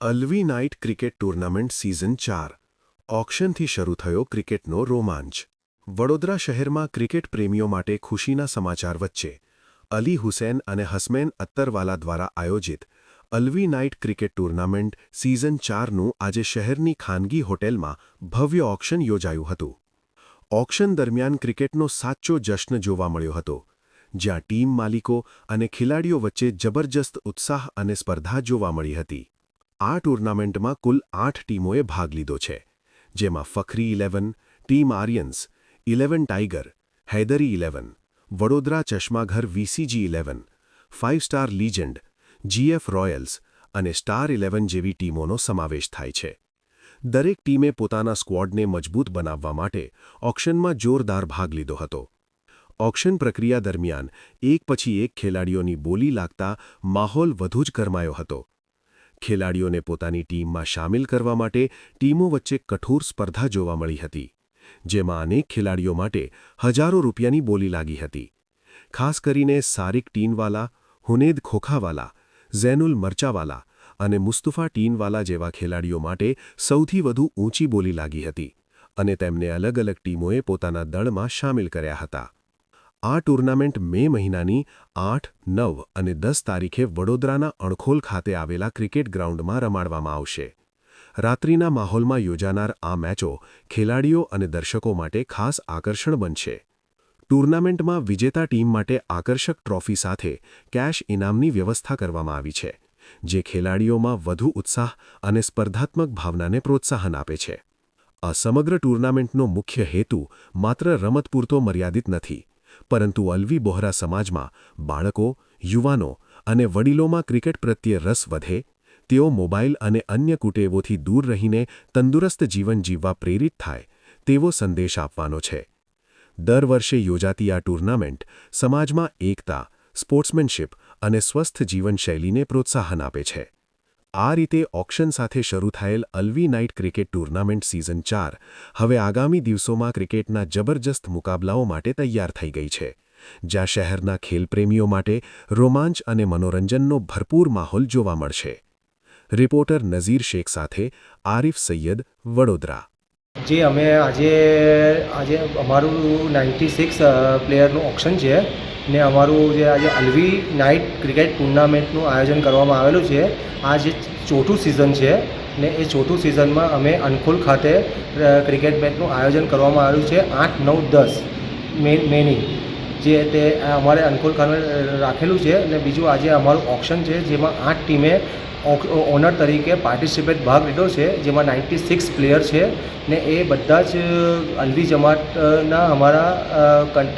Alvi night cricket tournament season 4 ઓક્શનથી શરૂ થયો ક્રિકેટનો રોમાંચ. વડોદરા શહેરમાં ક્રિકેટ પ્રેમીઓ માટે ખુશીના સમાચાર વચ્ચે અલી હુસૈન અને હસમૈન અત્તરવાલા દ્વારા આયોજિત Alvi night cricket tournament season 4નું આજે શહેરની ખાનગી હોટેલમાં ભવ્ય ઓક્શન યોજાયું હતું. ઓક્શન દરમિયાન ક્રિકેટનો સાચો જશ્ન જોવા મળ્યો હતો, જ્યાં ટીમ માલિકો અને ખેલાડીઓ વચ્ચે જબરજસ્ત ઉત્સાહ અને સ્પર્ધા જોવા મળી હતી. આ ટૂર્નામેન્ટમાં કુલ 8 ટીમોએ ભાગ લીધો છે, જેમાં Fakhri 11, team Aryans, 11 tiger, Haidari 11, Vadodara Chashmaghar VCG 11, 5 star legend, GF royals અને સ્ટાર 11 જેવી ટીમોનો સમાવેશ થાય છે. દરેક ટીમે પોતાના સ્ક્વોડને મજબૂત બનાવવા માટે ઓક્શનમાં જોરદાર ભાગ લીધો હતો. ઓક્શન પ્રક્રિયા દરમિયાન એક પછી એક ખેલાડીઓની બોલી લાગતા માહોલ વધુ જ ગરમાયો હતો. ખેલાડીઓને પોતાની ટીમમાં સામેલ કરવા માટે ટીમો વચ્ચે કઠોર સ્પર્ધા જોવા મળી હતી, જેમાં અનેક ખેલાડીઓ માટે હજારો રૂપિયાની બોલી લાગી હતી. ખાસ કરીને સારિક ટીનવાલા, હુનેદ ખોખાવાલા, ઝૈનુલ મરચાવાલા અને મુસ્તફા ટીનવાલા જેવા ખેલાડીઓ માટે સૌથી વધુ ઊંચી બોલી લાગી હતી અને તેમને અલગ અલગ ટીમોએ પોતાના દળમાં સામેલ કર્યા હતા. આ ટૂર્નામેન્ટ મે મહિનાની 8, 9 અને 10 તારીખે વડોદરાના અણખોલ ખાતે આવેલા ક્રિકેટ ગ્રાઉન્ડમાં રમાડવામાં આવશે. રાત્રિના માહોલમાં યોજાનાર આ મેચો ખેલાડીઓ અને દર્શકો માટે ખાસ આકર્ષણ બનશે. ટૂર્નામેન્ટમાં વિજેતા ટીમ માટે આકર્ષક ટ્રોફી સાથે કેશ ઇનામની વ્યવસ્થા કરવામાં આવી છે, જે ખેલાડીઓમાં વધુ ઉત્સાહ અને સ્પર્ધાત્મક ભાવનાને પ્રોત્સાહન આપે છે. આ સમગ્ર ટૂર્નામેન્ટનો મુખ્ય હેતુ માત્ર રમત પૂરતો મર્યાદિત નથી, પરંતુ અલ્વી બોહરા સમાજમાં બાળકો, યુવાનો અને વડીલોમાં ક્રિકેટ પ્રત્યે રસ વધે, તેઓ મોબાઈલ અને અન્ય કુટેવોથી દૂર રહીને તંદુરસ્ત જીવન જીવવા પ્રેરિત થાય, તેવો સંદેશ આપવાનો છે. દર વર્ષે યોજાતી આ ટૂર્નામેન્ટ સમાજમાં એકતા, સ્પોર્ટ્સમેનશિપ અને સ્વસ્થ જીવનશૈલીને પ્રોત્સાહન આપે છે. આ રીતે ઓક્શન સાથે શરૂ થયેલ Alvi night cricket tournament season 4 હવે આગામી દિવસોમાં ક્રિકેટના જબરજસ્ત મુકાબલાઓ માટે તૈયાર થઈ ગઈ છે, જ્યાં શહેરના ખેલપ્રેમીઓ માટે રોમાંચ અને મનોરંજનનો ભરપૂર માહોલ જોવા મળશે. રિપોર્ટર નઝીર શેખ સાથે આરિફ સૈયદ, વડોદરા. જે અમે આજે અમારું 96 પ્લેયરનું ઓક્શન છે ને અમારું જે આજે અલ્વી નાઇટ ક્રિકેટ ટુર્નામેન્ટનું આયોજન કરવામાં આવેલું છે. આ જે ચોથું સિઝન છે ને એ ચોથું સિઝનમાં અમે અનખોલ ખાતે ક્રિકેટ મેચનું આયોજન કરવામાં આવ્યું છે 8, 9, 10 મેની જે તે અમારે અનખોલ ખાતે રાખેલું છે. અને બીજું આજે અમારું ઓક્શન છે, જેમાં 8 ટીમે ઓનર તરીકે પાર્ટિસિપેટ ભાગ લીધો છે, જેમાં 96 પ્લેયર છે ને એ બધા જ અલ્વી જમાતના અમારા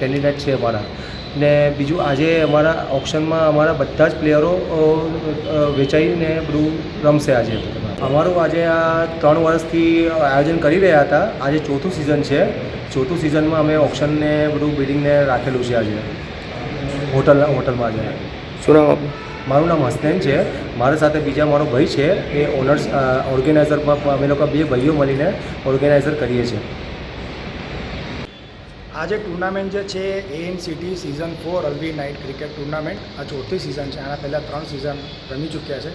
કેન્ડિડેટ છે અમારા. ને બીજું આજે અમારા ઓક્શનમાં અમારા બધા જ પ્લેયરો વેચાઈને બધું રમશે. આજે અમારું આજે આ 3 વર્ષથી આયોજન કરી રહ્યા હતા. આજે ચોથું સિઝન છે. ચોથું સિઝનમાં અમે ઓક્શનને બધું બિલ્ડિંગને રાખેલું છે આજે હોટલમાં. આજે શું નામ આપનું? મારું નામ હસનૈન છે. મારા સાથે બીજા મારો ભાઈ છે, એ ઓનર્સ ઓર્ગેનાઇઝરમાં અમે લોકો 2 ભાઈઓ મળીને ઓર્ગેનાઇઝર કરીએ છીએ. આ જે ટુર્નામેન્ટ જે છે ANCT season 4 Alvi night cricket tournament આ ચોથી સિઝન છે. આના પહેલાં 3 સિઝન રમી ચૂક્યા છે.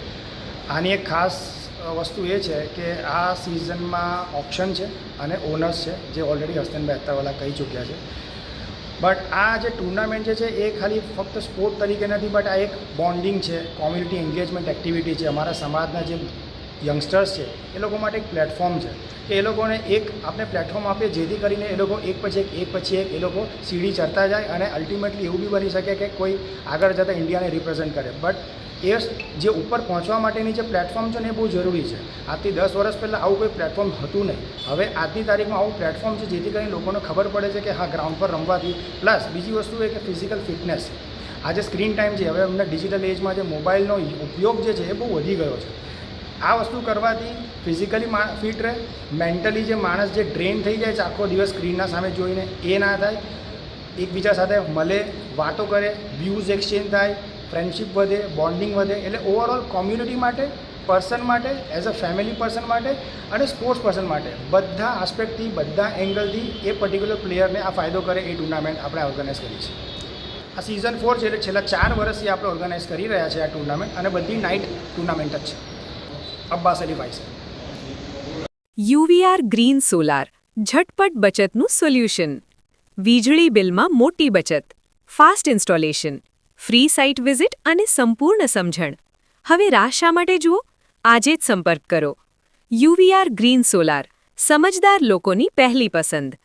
આની એક ખાસ વસ્તુ એ છે કે આ સિઝનમાં ઓપ્શન છે અને ઓનર્સ છે, જે ઓલરેડી હસનૈનભાઈ અત્તરવાલા કહી ચૂક્યા છે. બટ આ જે ટુર્નામેન્ટ જે છે એ ખાલી ફક્ત સ્પોર્ટ તરીકે નથી, બટ આ એક બોન્ડિંગ છે, કોમ્યુનિટી એન્ગેજમેન્ટ એક્ટિવિટી છે. અમારા સમાજના જે યંગસ્ટર્સ છે એ લોકો માટે એક પ્લેટફોર્મ છે કે એ લોકોને એક આપણે પ્લેટફોર્મ આપીએ, જેથી કરીને એ લોકો એક પછી એક એ લોકો સીડી ચડતા જાય અને અલ્ટિમેટલી એવું બી બની શકે કે કોઈ આગળ જતાં ઇન્ડિયાને રિપ્રેઝેન્ટ કરે. બટ એ જે ઉપર પહોંચવા માટેની જે પ્લેટફોર્મ છે ને એ બહુ જરૂરી છે. આજથી 10 વર્ષ પહેલાં આવું કોઈ પ્લેટફોર્મ હતું નહીં. હવે આજની તારીખમાં આવું પ્લેટફોર્મ છે, જેથી કરીને લોકોને ખબર પડે છે કે હા, ગ્રાઉન્ડ પર રમવાથી પ્લસ બીજી વસ્તુ એ કે ફિઝિકલ ફિટનેસ. આજે સ્ક્રીન ટાઈમ છે, હવે અમને ડિજિટલ એજમાં જે મોબાઈલનો ઉપયોગ જે છે એ બહુ વધી ગયો છે. આ વસ્તુ કરવાથી ફિઝિકલી ફિટ રહે, મેન્ટલી જે માણસ જે ડ્રેન થઈ જાય છે આખો દિવસ સ્ક્રીનના સામે જોઈને, એ ના થાય. એકબીજા સાથે મળે, વાતો કરે, વ્યૂઝ એક્સચેન્જ થાય, ફ્રેન્ડશિપ વધે, બોન્ડિંગ વધે. એટલે ઓવરઓલ કોમ્યુનિટી માટે, પર્સન માટે, એઝ અ ફેમિલી પર્સન માટે અને સ્પોર્ટ્સ પર્સન માટે બધા આસ્પેક્ટથી, બધા એંગલથી એ પર્ટિક્યુલર પ્લેયરને આ ફાયદો કરે એ ટુર્નામેન્ટ આપણે ઓર્ગેનાઇઝ કરી છે. આ સિઝન 4 છે, એટલે છેલ્લા 4 વર્ષથી આપણે ઓર્ગેનાઇઝ કરી રહ્યા છીએ આ ટુર્નામેન્ટ, અને બધી નાઇટ ટુર્નામેન્ટ જ છે. અબ્બાસ અલી ભાઈ છે. યુવીઆર ગ્રીન સોલાર ઝટપટ બચતનું સોલ્યુશન. વીજળી બિલમાં મોટી બચત, fast installation, free site visit અને સંપૂર્ણ સમજણ. હવે રાહ શા માટે જુઓ? આજે જ સંપર્ક કરો. યુવીઆર ગ્રીન સોલાર, સમજદાર લોકોની પહેલી પસંદ.